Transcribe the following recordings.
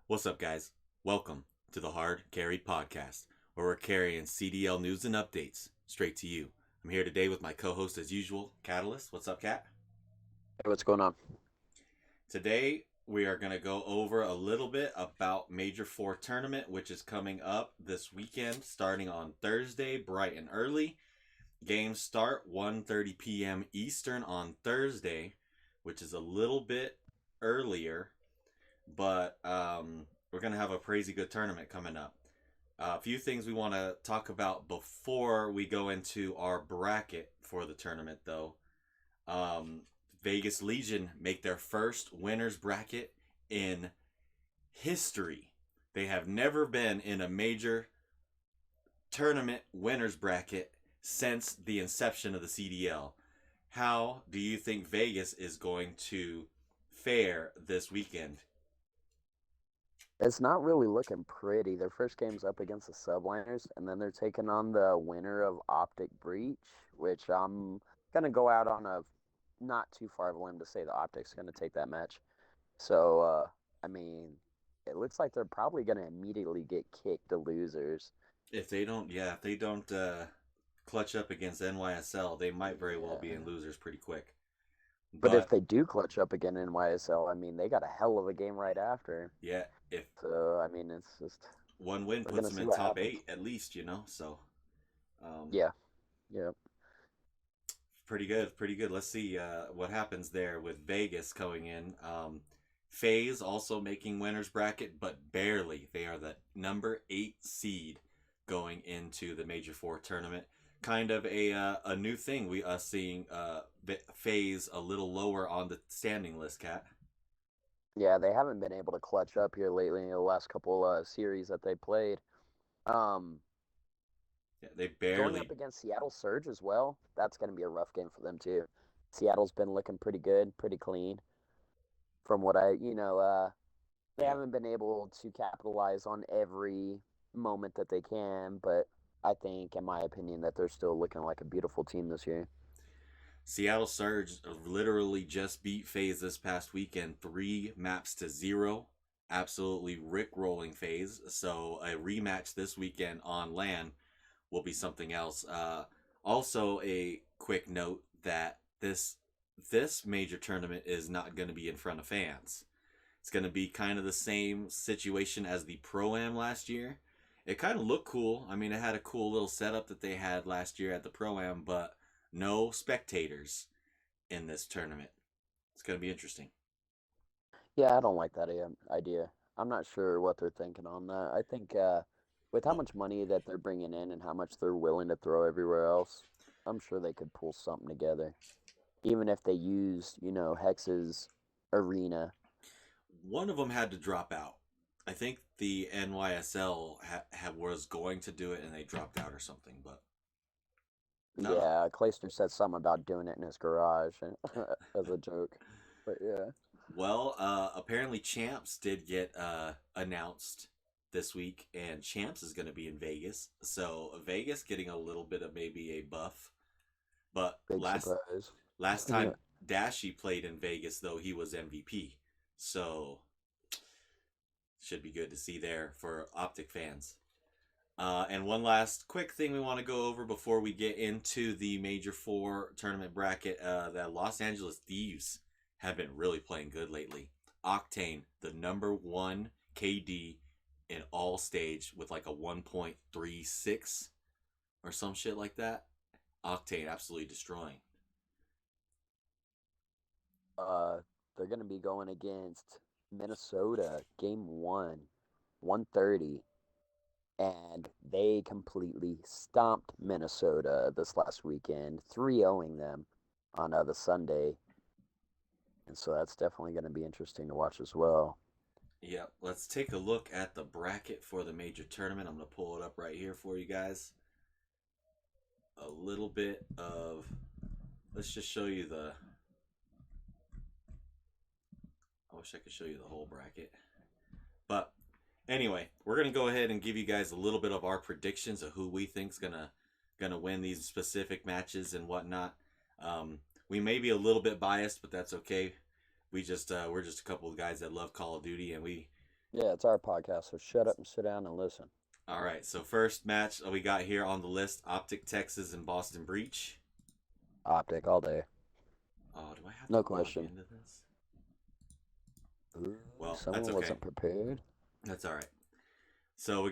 What's up, guys? Welcome to the Hard Carried Podcast, where we're carrying CDL news and updates straight to you. I'm here today with my co-host, as usual, Catalyst. What's up, Cat? Hey, what's going on? Today, we are going to go over a little bit about Major 4 tournament, which is coming up this weekend, starting on Thursday, bright and early. Games start 1:30 p.m. Eastern on Thursday, which is a little bit earlier, but we're going to have a crazy good tournament coming up. A few things we want to talk about before we go into our bracket for the tournament, though. Um, Vegas Legion make their first winners bracket in history. They have never been in a major tournament winners bracket since the inception of the CDL. How do you think Vegas is going to fare this weekend? It's not really looking pretty. Their first game's up against the Subliners, and then they're taking on the winner of Optic Breach, which I'm gonna go out on a not too far of a limb to say the Optic's gonna take that match. So, I mean, it looks like they're probably gonna immediately get kicked to losers. If they don't clutch up against NYSL, they might very well be Yeah. in losers pretty quick. But if But they do clutch up again in YSL, I mean, they got a hell of a game right after. yeah, if So, I mean, it's just one win we're puts gonna them see in what top happens. eight at least, So, um, Yeah, yeah. pretty good, pretty good. Let's see what happens there with Vegas going in. FaZe also making winners bracket, but barely. They are the number 8 seed going into the Major 4 tournament. Kind of a new thing. We are seeing FaZe a little lower on the standing list, Cat. Yeah, they haven't been able to clutch up here lately in the last couple series that they played. Um, Yeah, they Going up barely. against Seattle Surge as well, that's going to be a rough game for them too. Seattle's been looking pretty good, pretty clean from what they Yeah. haven't been able to capitalize on every moment that they can, but I think, in my opinion, that they're still looking like a beautiful team this year. Seattle Surge literally just beat FaZe this past weekend, 3 maps to 0. Absolutely Rick rolling FaZe. So a rematch this weekend on LAN will be something else. Also, a quick note that this major tournament is not going to be in front of fans. It's going to be kind of the same situation as the Pro Am last year. It kind of looked cool. I mean, it had a cool little setup that they had last year at the Pro Am, but no spectators in this tournament. It's going to be interesting. Yeah, I don't like that idea. I'm not sure what they're thinking on that. I think with how Well, much money that they're bringing in and how much they're willing to throw everywhere else, I'm sure they could pull something together. Even if they use, Hex's arena. one of them had to drop out. I think the NYSL was going to do it and they dropped out or something, but no, no. Yeah, Clayster said something about doing it in his garage as a joke. But yeah. Well, apparently Champs did get announced this week, and Champs is going to be in Vegas. So Vegas getting a little bit of maybe a buff. But Big surprise. last time Dashy played in Vegas, though, he was MVP. So should be good to see there for Optic fans. And one last quick thing we want to go over before we get into the Major 4 tournament bracket. The Los Angeles Thieves have been really playing good lately. Octane, the number 1 KD in all stage with like a 1.36 or some shit like that. Octane absolutely destroying. uh, they're going to be going against Minnesota, game 130. And they completely stomped Minnesota this last weekend, 3-0ing them on the Sunday. And so that's definitely going to be interesting to watch as well. Yep, let's take a look at the bracket for the major tournament. I'm going to pull it up right here for you guys. A little bit of. Let's just show you the. I wish I could show you the whole bracket. But anyway, we're going to go ahead and give you guys a little bit of our predictions of who we think's gonna win these specific matches and whatnot. We may be a little bit biased, but that's okay. We're just a couple of guys that love Call of Duty, and Yeah, it's our podcast, so shut up and sit down and listen. All right, so first match we got here on the list: Optic Texas and Boston Breach. Optic all day. Oh, do I have to No log question. into this? Ooh, Well, that's someone okay. wasn't prepared. That's all right. So we're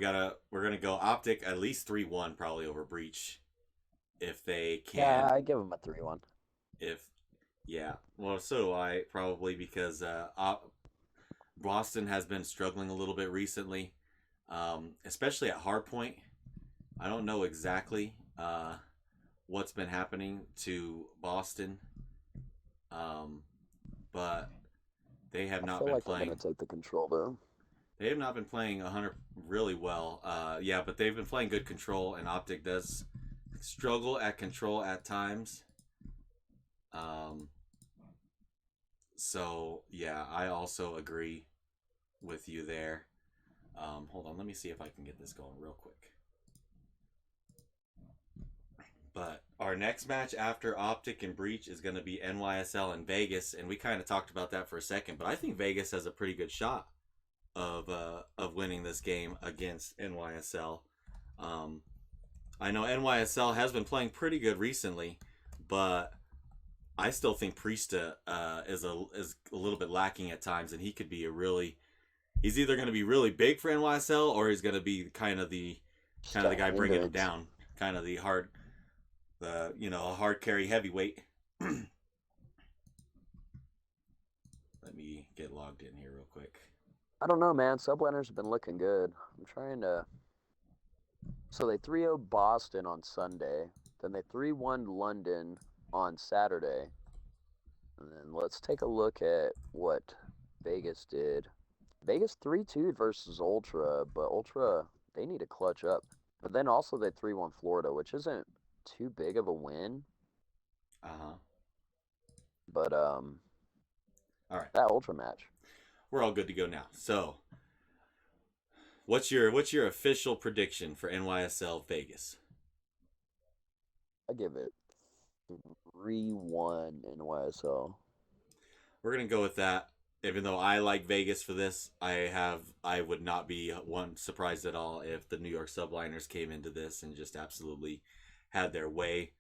gonna go Optic at least 3-1 probably over Breach if they Yeah, can. I give him a 3-1. If yeah, well, so do I probably because Boston has been struggling a little bit recently, especially at hardpoint. I don't know exactly what's been happening to Boston, um, but they have I not feel been like they're gonna playing. take the control though. They have not been playing 100 really well. Yeah, but they've been playing good control, and Optic does struggle at control at times. Um, so yeah, I also agree with you there. Hold on, let me see if I can get this going real quick. But our next match after Optic and Breach is going to be NYSL and Vegas, and we kind of talked about that for a second. But I think Vegas has a pretty good shot of winning this game against NYSL. Um, I know NYSL has been playing pretty good recently, but I still think Priesta is a little bit lacking at times, and he could be a really he's either going to be really big for NYSL or he's going to be Just the a guy bringing them hindrance. down, kind of a hard carry heavyweight. Let me get logged in here real quick. I don't know, man. Subliners have been looking good. I'm trying to. So they 3-0 Boston on Sunday. Then they 3-1 London on Saturday. And then let's take a look at what Vegas did. Vegas 3-2 versus Ultra, but Ultra, they need to clutch up. But then also they 3-1 Florida, which isn't too big of a win. Uh huh. But All right, that Ultra match, we're all good to go now. So, what's your official prediction for NYSL Vegas? I give it 3-1 in YSL. We're gonna go with that. Even though I like Vegas for this, I would not be one surprised at all if the New York Subliners came into this and just absolutely had their way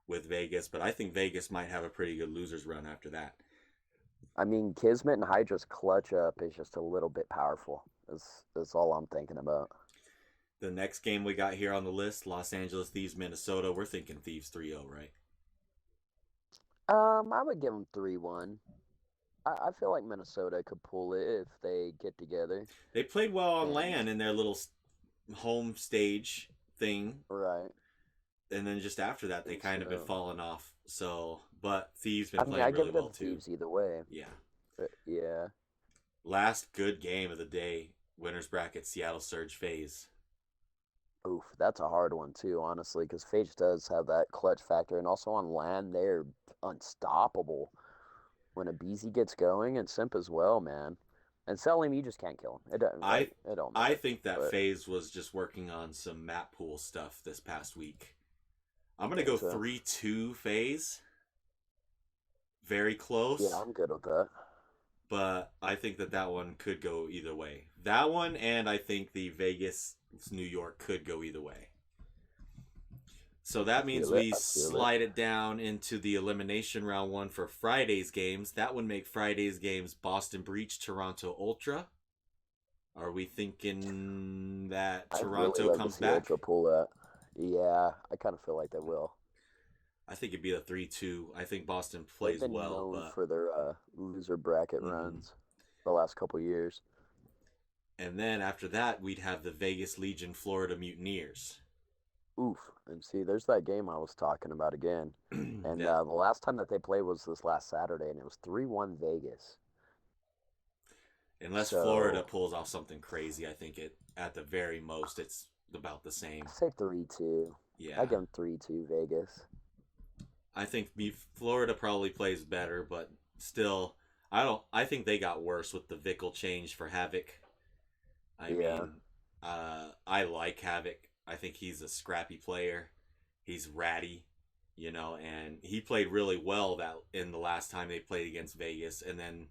with Vegas. But I think Vegas might have a pretty good losers run after that. I mean, Kismet and Hydra's clutch up is just a little bit powerful. That's all I'm thinking about. The next game we got here on the list, Los Angeles Thieves, Minnesota. We're thinking Thieves 3-0, right? I would give them 3-1. I feel like Minnesota could pull it if they get together. They played well on And land in their little home stage thing, right, and then just after that, they and kind of been so falling off. So, but Thieves been I mean, playing I give really it to well the too. Thieves either way. Yeah. But yeah, Last good game of the day, winners bracket Seattle Surge phase. oof, that's a hard one too, honestly, because Phage does have that clutch factor, and also on land they're unstoppable when a BZ gets going, and Simp as well, man. And Selim, you just can't kill him. It doesn't I like it don't I matter. think that But phase was just working on some map pool stuff this past week. I'm you gonna think go so? 3-2 phase. Very Yeah, close, I'm good with that. but I think that one could go either way. That one, and I think the Vegas New York could go either way. So I that means feel it. we I feel it. slide it down into the elimination round one for Friday's games. That would make Friday's games Boston Breach, Toronto Ultra. Are we thinking that I'd really Toronto love to comes see Ultra back? pull that. Yeah, I kind of feel like they will. I think it'd be a 3-2. I think Boston They've plays been well, known but. for their loser bracket Mm-hmm. runs the last couple years. And then after that, we'd have the Vegas Legion Florida Mutineers. Oof. And see, there's that game I was talking about again. And Yeah. the last time that they played was this last Saturday, and it was 3-1 Vegas. Unless Florida So pulls off something crazy, I think it at the very most it's about the I same. say 3-2. I Yeah. give them 3-2 Vegas. I think Florida probably plays better, but still, I don't. I think they got worse with the Vickle change for Havoc. I Yeah. mean, I like Havoc. I think he's a scrappy player. He's ratty, and he played really well that in the last time they played against Vegas, and then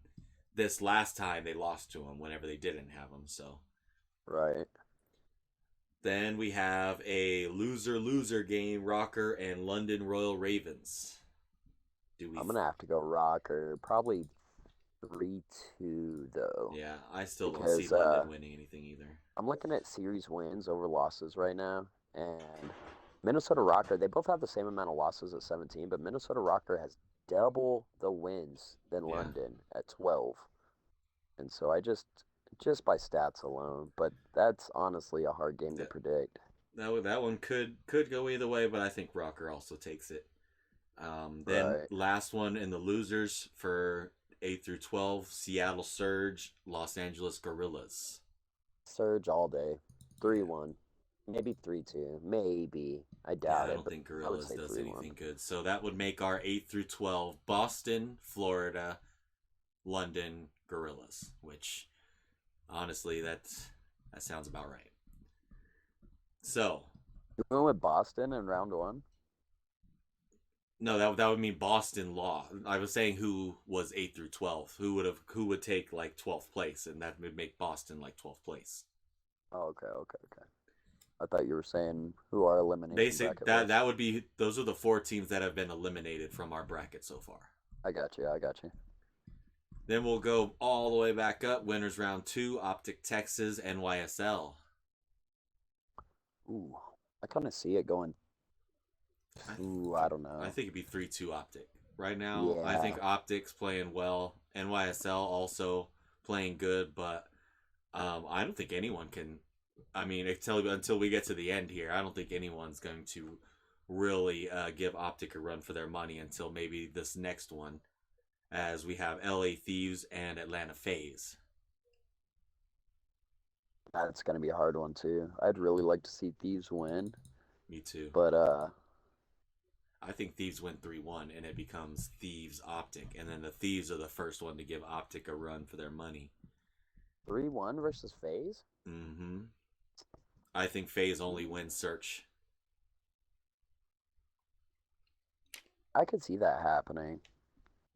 this last time they lost to them whenever they didn't have them. So Right. then we have a loser game, Rocker and London Royal Ravens. Do we? I'm gonna have to go Rocker. Probably 3-2 though, Yeah, I still don't see because London winning anything either. I'm looking at series wins over losses right now, and Minnesota Rocker, they both have the same amount of losses at 17, but Minnesota Rocker has double the wins than Yeah, London at 12. And so just by stats alone, but that's honestly a hard game to that predict. that one could go either way, but I think Rocker also takes it. Then Right. last one in the losers for 8 through 12: Seattle Surge, Los Angeles Gorillas. Surge all day. Yeah, 3-1. Maybe 3-2. Maybe. I yeah, doubt I it, don't but think I would Gorillas say does 3-1. anything good. So that would make our 8 through 12: Boston, Florida, London, Gorillas. Which honestly, that sounds about right. So You went with Boston in round one? no, that would mean Boston law. I was saying who was 8 through 12. Who would take like 12th place, and that would make Boston like 12th place. Oh, okay. I thought you were saying who our elimination Basic bracket that was. that would be those are the four teams that have been eliminated from our bracket so far. I got you. Then we'll go all the way back up. Winners round two: Optic Texas, NYSL. Ooh, I kind of see it going. I Ooh, I, I don't I know. think it'd be 3-2 Optic right now. I Yeah, think Optic's playing well. NYSL also playing good, but I don't think anyone can. I mean, until we get to the end here, I don't think anyone's going to really give Optic a run for their money until maybe this next one, as we have LA Thieves and Atlanta FaZe. that's gonna be a hard one too. I'd really like to see Thieves win, Me too. but I think Thieves win 3-1 and it becomes Thieves Optic, and then the Thieves are the first one to give Optic a run for their money. 3-1 versus FaZe. Mm-hmm. I think FaZe only wins search. I could see that happening.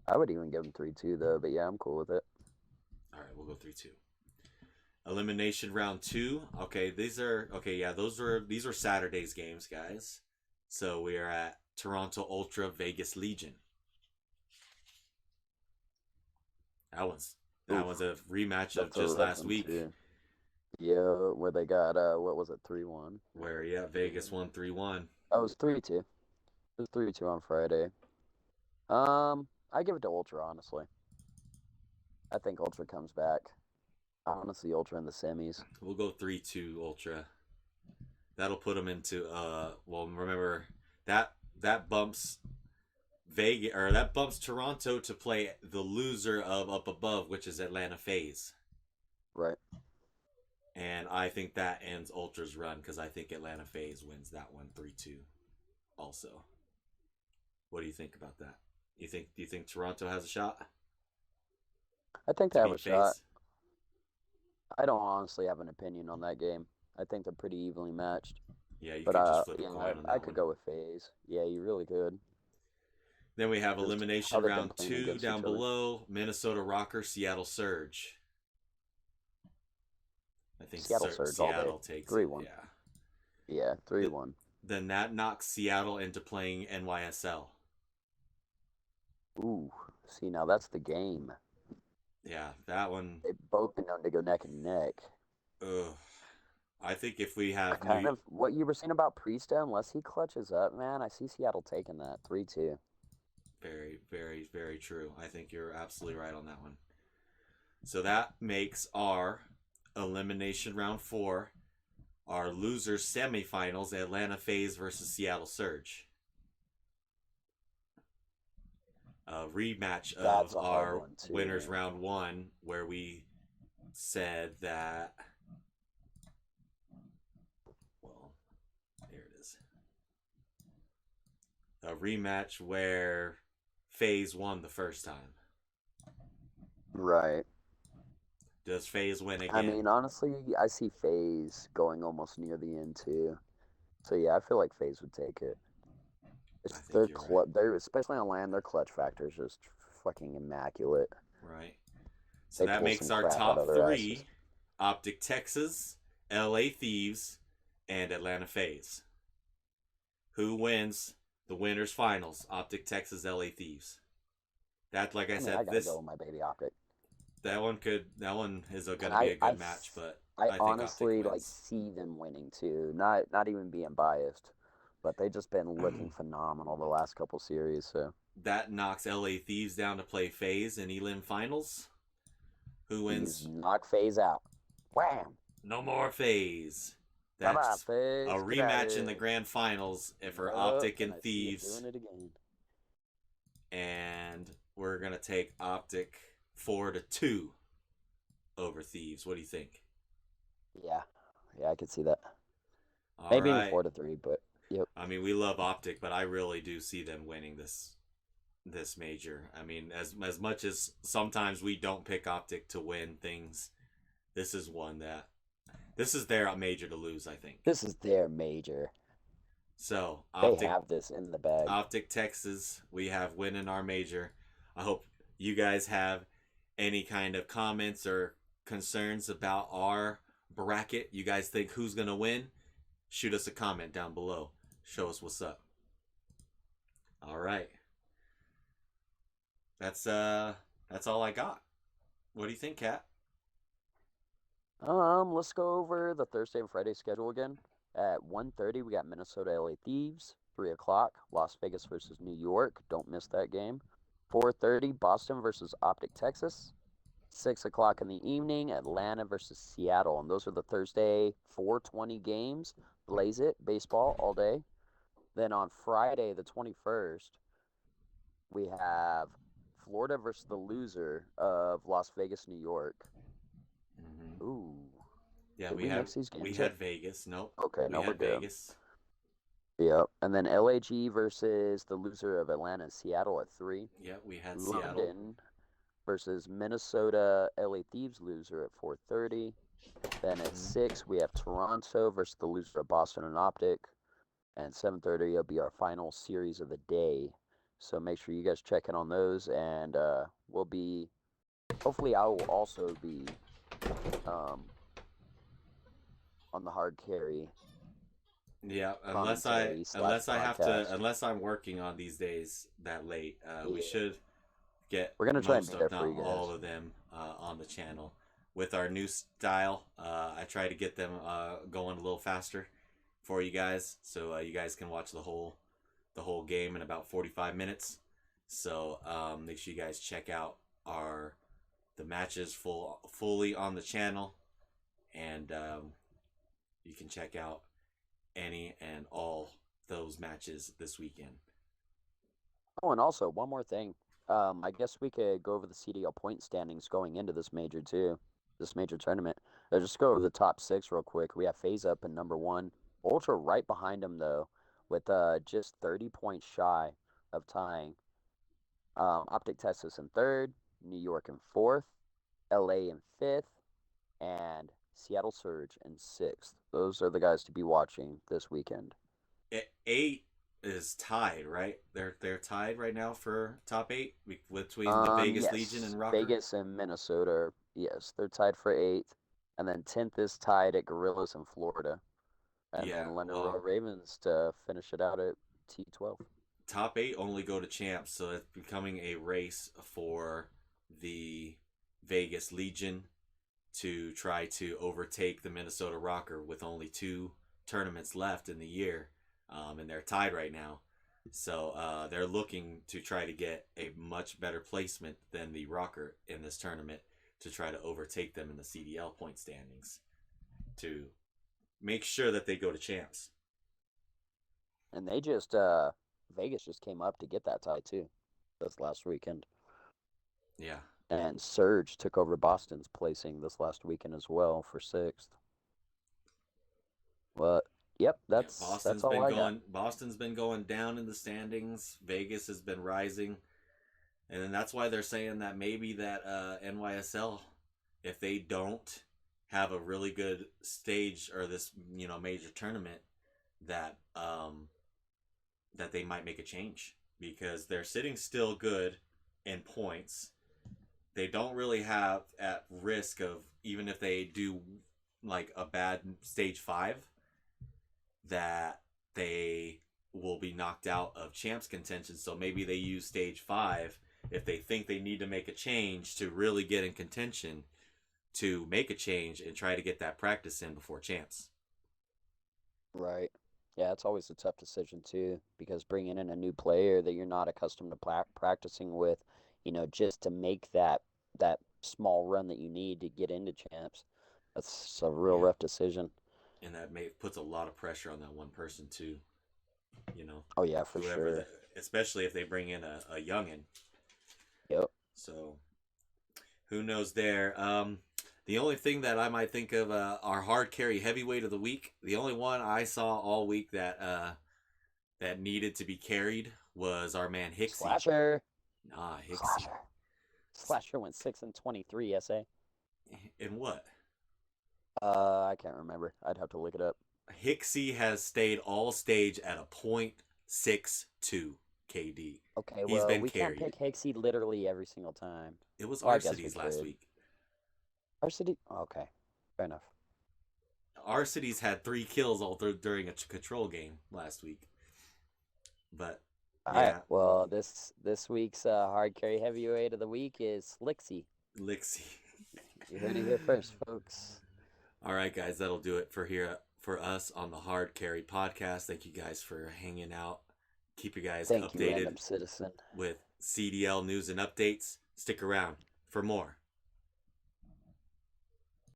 I would even give them 3-2 though, but yeah, I'm cool with it. All right, we'll go 3-2. Elimination round two. Okay, these are Saturday's games, guys. So we are at Toronto Ultra Vegas Legion. That Oof, was a rematch of that's a just rough last one week, too. Yeah, where they got what was it, 3-1? where Vegas won 3-1. Oh, it was 3-2. It was 3-2 on Friday. I give it to Ultra, honestly. I think Ultra comes back. I want to see Ultra in the semis. We'll go 3-2 Ultra. That'll put them into well, remember that that bumps Vegas, or that bumps Toronto to play the loser of up above, which is Atlanta FaZe. Right. And I think that ends Ultra's run because I think Atlanta FaZe wins that one 3-2 also. What do you think about that? Do you think Toronto has a shot I think they to have a beat shot. FaZe? I don't honestly have an opinion on that game. I think they're pretty evenly matched. Yeah, you But could just flip a yeah, coin on I that could one. go with FaZe. Yeah, you really could. Then we have Just how elimination they've been round playing two against down each other. below: Minnesota Rocker, Seattle Surge. I think Seattle Surge all day. Seattle takes it. 3-1. Yeah. Yeah, 3-1. Then that knocks Seattle into playing NYSL. Ooh, see now that's the game. Yeah, that one. They've both been known to go neck and neck. Ugh. I think if we I have kind of what you were saying about Priesta, unless he clutches up, man, I see Seattle taking that 3-2. very, very, very true. I think you're absolutely right on that one. So that makes our elimination round four, our losers semifinals: Atlanta FaZe versus Seattle Surge. A rematch That's of a hard our one winners too. round one, where we said that. Well, here it is. A rematch where FaZe won the first time. Right. Does FaZe win I again? mean, honestly, I see FaZe going almost near the end too. So yeah, I feel like FaZe would take it. I It's think you're right. they're especially on land, their clutch factor is just fucking immaculate. Right. So They that pull makes some our crap out top of their asses. three: Optic Texas, LA Thieves, and Atlanta FaZe. Who wins the winners finals? Optic Texas, LA Thieves. That, like I I mean, I said, gotta go with my baby Optic. that one is going And to be a good match, but I I think Optic honestly like wins. see them winning too. Not even being biased, but they just been looking phenomenal the last couple series. So That knocks LA Thieves down to play FaZe in Elim finals. Who these wins? knock phase out. Wham! No more FaZe. Bye bye, That's a phase. Get out of rematch in the here. grand finals for Yup, Optic and and I see you Thieves, doing it again. and we're gonna take Optic 4-2 over Thieves. What do you think? Yeah, yeah, I could see that. All Maybe even right. 4-3, but yep. I mean, we love Optic, but I really do see them winning this major. I mean, as much as sometimes we don't pick Optic to win things, this is one that this is their major to lose, I think. This is their major. So They Optic have this in the bag. Optic Texas, we have winning our major. I hope you guys have any kind of comments or concerns about our bracket. You guys think who's gonna win? Shoot us a comment down below. Show us what's up. All right. That's all I got. What do you think, Kat? Let's go over the Thursday and Friday schedule again. At 1:30, we got Minnesota LA Thieves. 3 o'clock, Las Vegas versus New York. Don't miss that game. 4:30, Boston versus Optic Texas. 6 o'clock in the evening, Atlanta versus Seattle. And those are the Thursday 4:20 games. Blaze it, baseball all day. Then on Friday, the 21st, we have Florida versus the loser of Las Vegas, New York. Mm-hmm. Ooh. Yeah, Did we mix these we games up? had Vegas. Nope, Okay, we no, we're had good. Vegas. Yep. And then LAG versus the loser of Atlanta and Seattle at 3. Yeah, we had Seattle. London versus Minnesota LA Thieves loser at 4:30. Then at Mm-hmm. 6 we have Toronto versus the loser of Boston and Optic. And 7:30 will be our final series of the day. So make sure you guys check in on those, and we'll be. Hopefully, I will also be um, on the hard carry Yeah, commentary slash unless I have to broadcast. unless I'm working on these days that late, we Yeah, should get we're gonna try and most be of there for not you all guys. of them on the channel. With our new style, I try to get them going a little faster for you guys, so you guys can watch the whole game in about 45 minutes. So make sure you guys check out our the matches fully on the channel, and you can check out any and all those matches this weekend. Oh, and also one more thing. I guess we could go over the CDL point standings going into this major too, this major tournament. Just go over the top 6 real quick. We have FaZe up in number 1, Ultra right behind him though, with just 30 points shy of tying. Optic Texas in 3rd, New York in 4th, LA in 5th, and Seattle Surge in 6th. Those are the guys to be watching this weekend. 8 is tied, right? They're tied right now for top 8 between the Vegas Legion Yes, and Rocker. Vegas and Minnesota. Yes, they're tied for 8th, and then 10th is tied at Gorillas in Florida, and Yeah, then London Royal well, Ravens to finish it out at T12. top 8 only go to champs, so it's becoming a race for the Vegas Legion to try to overtake the Minnesota Rocker with only 2 tournaments left in the year, and they're tied right now. So they're looking to try to get a much better placement than the Rocker in this tournament to try to overtake them in the CDL point standings to make sure that they go to champs. And they just Vegas just came up to get that tie too, this last weekend. Yeah. And Surge took over Boston's placing this last weekend as well for 6th. But yep, Yeah, that's all I got. Boston's been going down in the standings. Vegas has been rising. And then that's why they're saying that maybe that NYSL, if they don't have a really good stage or this major tournament, that that they might make a change because they're sitting still good in points, they don't really have at risk of, even if they do like a bad stage 5, that they will be knocked out of champs contention. So maybe they use stage 5 if they think they need to make a change to really get in contention, to make a change and try to get that practice in before champs. Right. Yeah, it's always a tough decision too, because bringing in a new player that you're not accustomed to practicing with, just to make that small run that you need to get into champs, that's a real Yeah, rough decision. and that puts a lot of pressure on that one person too. You know, Oh yeah, for whoever sure. that, especially if they bring in a youngin. Yep. So who knows there? The only thing that I might think of, our hard carry heavyweight of the week. The only one I saw all week that needed to be carried was our man Hixie. Slasher. Nah, Hixie. Slasher. Slasher went 6-23 SA. In what? I can't remember. I'd have to look it up. Hixie has stayed all stage at a .62 KD. Okay, He's well, been we can't carried. pick Hixie literally every single time. It was Well, I guess we Arcides last could. week. Varsity? Okay, fair enough. Arcides had 3 kills all during a control game last week. But All right. yeah, Well, this week's hard carry heavyweight of the week is Lixie. Lixie. You heard it here first, folks. All right, guys, that'll do it for us on the Hard Carry podcast. Thank you guys for hanging out. Keep you guys Thank you, updated random citizen. with CDL news and updates. Stick around for more.